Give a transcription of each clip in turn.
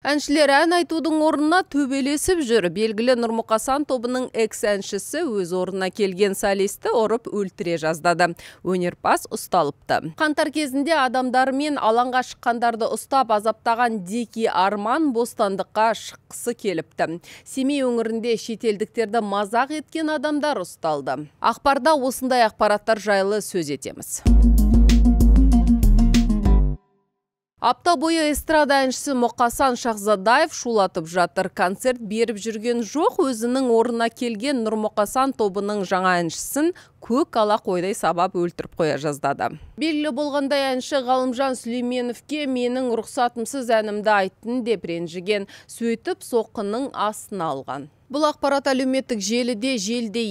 Әншілер ән айтудың орнына төбелесіп жүр. Белгілі Нұрмұқасан тобының экс-әншісі өз орнына келген солисті ұрып өлтіре жаздады. Өнерпаз ұсталыпты. Қаңтар кезінде адамдарымен алаңға шыққандарды ұстап азаптаған Дики Арман бостандыққа шыққысы келіпті. Семей өңірінде шетелдіктерді мазақ еткен адамдар ұсталды. Ақпарда осындай ақпараттар жайлы сөз етеміз. Апта бойы эстрада әншісі Мұқасан Шахзадаев шулатып жатыр. Концерт беріп жүрген жоқ, өзінің орнына келген Нұрмұқасан тобының жаңа әншісін көк ала қойдай сабап өлтіріп қоя жаздады. Белгілі болғандай әнші Ғалымжан Сүлейменовке менің рұқсатымсыз әнімді айттың деп ренжіген, сөйтіп соққының астына алған. Бұл ақпарат әлеуметтік желіде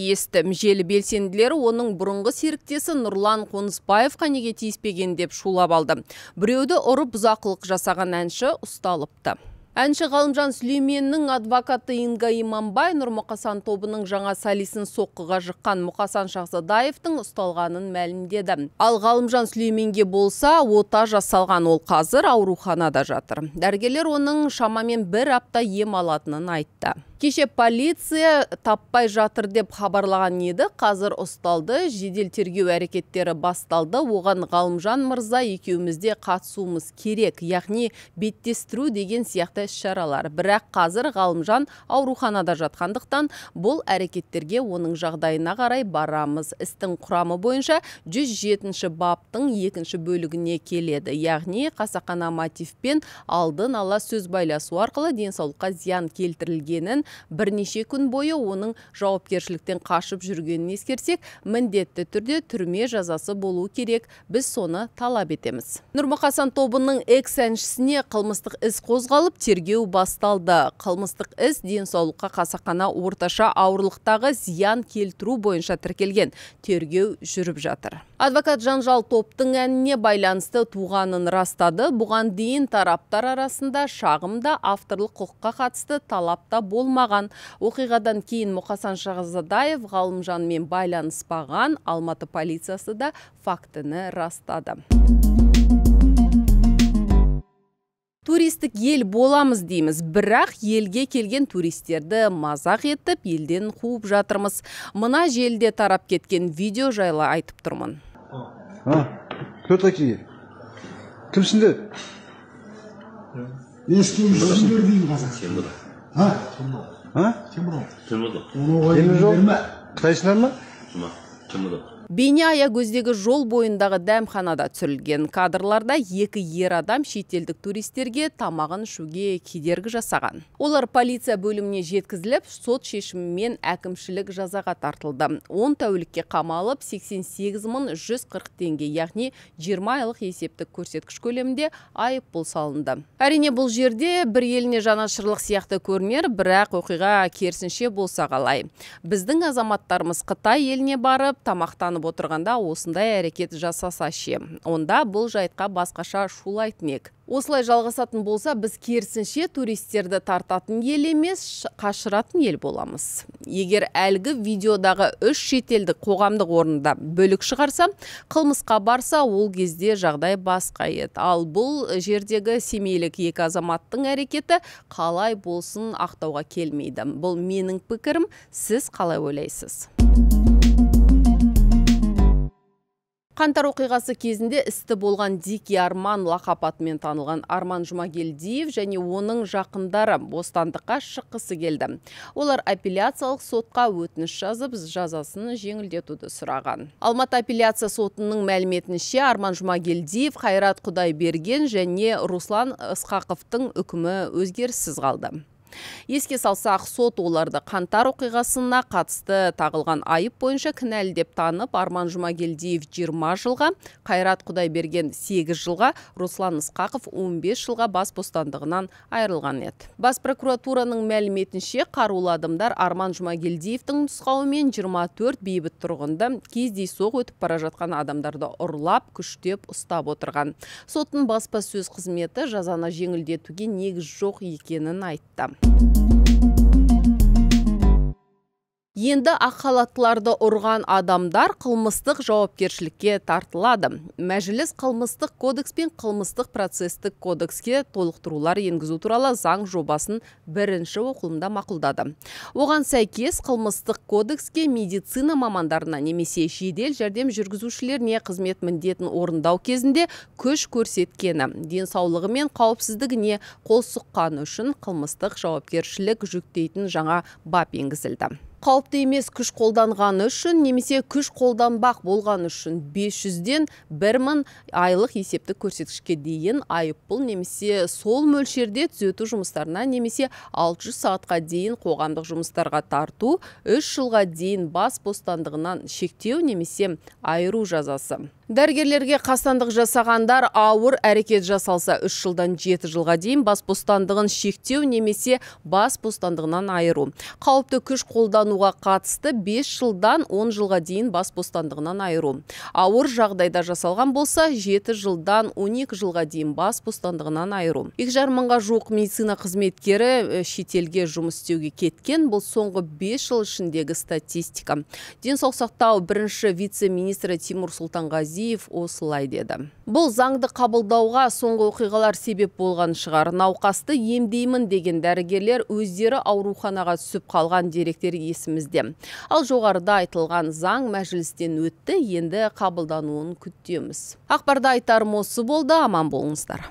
естім. Желі белсенділері оның бұрынғы серіктесі Нұрлан Қоныспаевқа неге тиіспеген деп шулап алды. Біреуді ұрып бұзақылық жасаған әнші ұсталыпты. Әнші Ғалымжан Сүлейменнің адвокаты Инга Иманбай Нұрмұқасан тобының жаңа солисін соққыға жыққан Мұқасан Шахзадаевтың ұсталғанын мәлімдеді. Ал Ғалымжан Сүлейменге болса, ота жасалған, ол қазір ауруханада жатыр. Дәрігерлер оның шамамен 1 апта ем алатынын айтты. Кеше полиция таппай жатыр деп хабарлаған еді, қазір ұсталды, жедел тергеу әрекеттері басталды. Оған Ғалымжан мырза екеумізде қатысуымыз керек, яғни беттестіру деген сияқты іс-шаралар. Бірақ қазір Ғалымжан ауруханада жатқандықтан бұл әрекеттерге оның жағдайына қарай барамыз. Істің құрамы бойынша 107-ші баптың 2-ші бөлігіне келеді. Яғни қасақана мотивпен алдын ала сөз байласу арқылы денсаулыққа зиян келтірілгенін, бірнеше күн бойы оның жауапкершіліктен қашып жүргенін ескерсек, міндетті түрде түрме жазасы болу керек. Біз соны талап етеміз. Нұрмұқасан тобының экс-әншісіне қылмыстық іс қозғалып, тергеу басталды. Қылмыстық іс денсаулыққа қасақана орташа ауырлықтағы зиян келтіру бойынша тіркелген. Тергеу жүріп жатыр. Адвокат жанжал топтың әніне байланысты туғанын растады. Бұған дейін тараптар арасында шағымда авторлық құқыққа қатысты талапта болмаған. Оқиғадан кейін Мұқасан Шахзадаев Ғалымжанмен байланыспаған. Алматы полициясы да фактіні растады. Туристік ел боламыз дейміз, бірақ елге келген туристерді мазақ етіп, елден қуып жатырмыз. Мына желіде тарап кеткен видео жайлы айтып тұрмын. Кто такие? Кімсіңдер? Ескендер дейін қазақ. Теміржол? Қытайсыңдар ма? Теміржол. Бейне Аягөздегі жол бойындағы дәмханада түсірілген кадрларда 2 ер адам шетелдік туристерге тамағын ішуге кедергі жасаған. Олар полиция бөліміне жеткізіліп, сот шешімімен әкімшілік жазаға тартылды. 10 тәулікке қамалып, 88.140 теңге, яғни 20 айлық есептік көрсеткіш көлемінде айыппұл салынды. Әрине бұл жерде бір еліне жанашырлық сияқты көрінер, бірақ оқиға керісінше болса қалай. Біздің азаматтарымыз Қытай еліне барып, тамақтан отырғанда осындай әрекет жасаса ше. Онда бұл жайтқа басқаша шулайтын ек. Осылай жалғасатын болса, біз керісінше туристерді тартатын ел емес, қашыратын ел боламыз. Егер әлгі видеодағы 3 шетелдік қоғамдық орында бөлік шығарса, қылмысқа барса, ол кезде жағдай басқа еді. Ал бұл жердегі семейлік 2 азаматтың әрекеті қалай болсын ақтауға келмейді. Бұл менің пікірім, сіз қалай ойлайсыз? Қаңтар оқиғасы кезінде істі болған Дики Арман лақап атымен танылған Арман Жұмагелдиев және оның жақындары бостандыққа шыққысы келді. Олар апелляциялық сотқа өтініш жазып, жазасын жеңілдетуді сұраған. Алматы апелляция сотының мәліметінше Арман Жұмагелдиев, Қайрат Құдайберген және Руслан Ысқақовтың үкімі өзгеріссіз қалды. Еске салсақ, сот оларды қаңтар оқиғасына қатысты тағылған айып бойынша кінәлі деп танып, Арман Жұмагелдиев 20 жылға, Қайрат Құдайберген 8 жылға, Руслан Ысқақов 15 жылға бас бостандығынан айырылған еді. Бас прокуратураның мәліметінше, қарулы адамдар Арман Жұмагелдиевтің нұсқауымен 24 бейбіт тұрғынды кездейсоқ өтіп бара жатқан адамдарды ұрлап, күштеп ұстап отырған. Соттың баспасөз қызметі жазаны жеңілдетуге негіз жоқ екенін айтты. Енді ақ халаттыларды ұрған адамдар қылмыстық жауапкершілікке тартылады. Мәжіліс қылмыстық кодекс пен қылмыстық процестік кодекске толықтырулар енгізу туралы заң жобасын бірінші оқылымда мақұлдады. Оған сәйкес қылмыстық кодекске медицина мамандарына немесе жедел жәрдем жүргізушілеріне қызмет міндетін орындау кезінде күш көрсеткені, денсаулығы мен қауіпсіздігіне қол сұққаны үшін қылмыстық жауапкершілік жүктейтін жаңа бап енгізілді. Қауіпті емес күш қолданғаны үшін немесе күш қолданбақ болғаны үшін 500-ден 1000 айлық есептік көрсеткішке дейін айыппұл немесе сол мөлшерде түзету жұмыстарына немесе 600 сағатқа дейін қоғамдық жұмыстарға тарту, 3 жылға дейін бас бостандығынан шектеу немесе айыру жазасы. Дәрігерлерге қастандық жасағандар ауыр әрекет жасалса 3 жылдан 7 жылға дейін бас бостандығын шектеу немесе бас бостандығынан айыру. Қауіпті күш қолдануға қатысты 5 жылдан 10 жылға дейін бас бостандығынан айыру. Ауыр жағдайда жасалған болса 7 жылдан 12 жылға дейін бас бостандығынан айыру. 2,5 мыңға жуық медицина қызметкері шетелге жұмыс істеуге кеткен. Бұл соңғы 5 жыл ішіндегі статистика. Денсаулық сақтау бірінші вице-министрі Тимур Сұлтанғазиев осылай деді. Бұл заңды қабылдауға соңғы оқиғалар себеп болған шығар. Науқасты емдеймін деген дәрігерлер өздері ауруханаға түсіп қалған деректер есімізде. Ал жоғарыда айтылған заң мәжілістен өтті, енді қабылдануын күтеміз. Ақпарда айтарым осы болды, аман болыңыздар.